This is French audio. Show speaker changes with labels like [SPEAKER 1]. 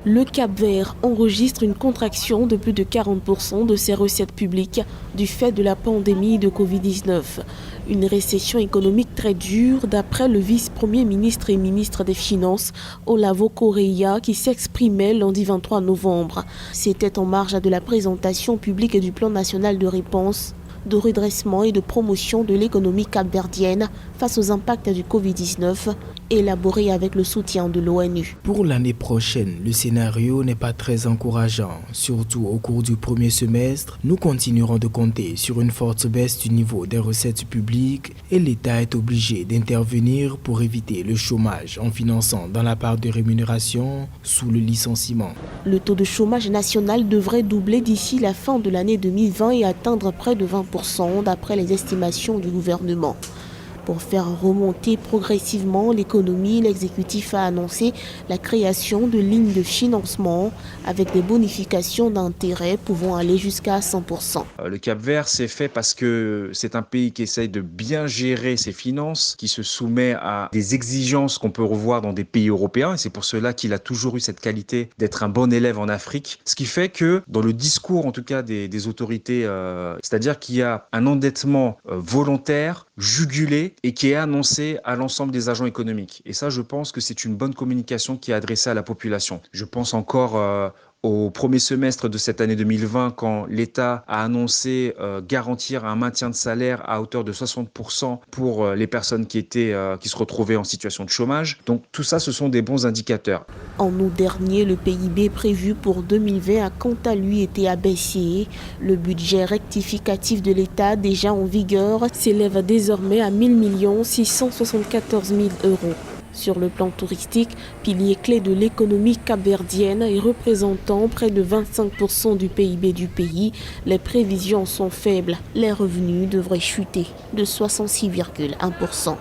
[SPEAKER 1] Le Cap-Vert enregistre une contraction de plus de 40% de ses recettes publiques du fait de la pandémie de Covid-19. Une récession économique très dure d'après le vice-premier ministre et ministre des Finances, Olavo Correia, qui s'exprimait lundi 23 novembre. C'était en marge de la présentation publique du plan national de réponse, de redressement et de promotion de l'économie capverdienne face aux impacts du Covid-19, élaboré avec le soutien de l'ONU.
[SPEAKER 2] Pour l'année prochaine, le scénario n'est pas très encourageant. Surtout au cours du premier semestre, nous continuerons de compter sur une forte baisse du niveau des recettes publiques et l'État est obligé d'intervenir pour éviter le chômage en finançant dans la part de rémunération sous le licenciement.
[SPEAKER 1] Le taux de chômage national devrait doubler d'ici la fin de l'année 2020 et atteindre près de 20% d'après les estimations du gouvernement. Pour faire remonter progressivement l'économie, l'exécutif a annoncé la création de lignes de financement avec des bonifications d'intérêt pouvant aller jusqu'à 100%.
[SPEAKER 3] Le Cap-Vert, c'est fait parce que c'est un pays qui essaye de bien gérer ses finances, qui se soumet à des exigences qu'on peut revoir dans des pays européens. Et c'est pour cela qu'il a toujours eu cette qualité d'être un bon élève en Afrique. Ce qui fait que dans le discours, en tout cas des autorités, c'est-à-dire qu'il y a un endettement volontaire, jugulé, et qui est annoncé à l'ensemble des agents économiques. Et ça, je pense que c'est une bonne communication qui est adressée à la population. Je pense encore au premier semestre de cette année 2020, quand l'État a annoncé garantir un maintien de salaire à hauteur de 60% pour les personnes qui se retrouvaient en situation de chômage. Donc tout ça, ce sont des bons indicateurs.
[SPEAKER 1] En août dernier, le PIB prévu pour 2020 a quant à lui été abaissé. Le budget rectificatif de l'État déjà en vigueur s'élève désormais à 1 674 000 euros. Sur le plan touristique, pilier clé de l'économie capverdienne et représentant près de 25% du PIB du pays, les prévisions sont faibles. Les revenus devraient chuter de 66,1%.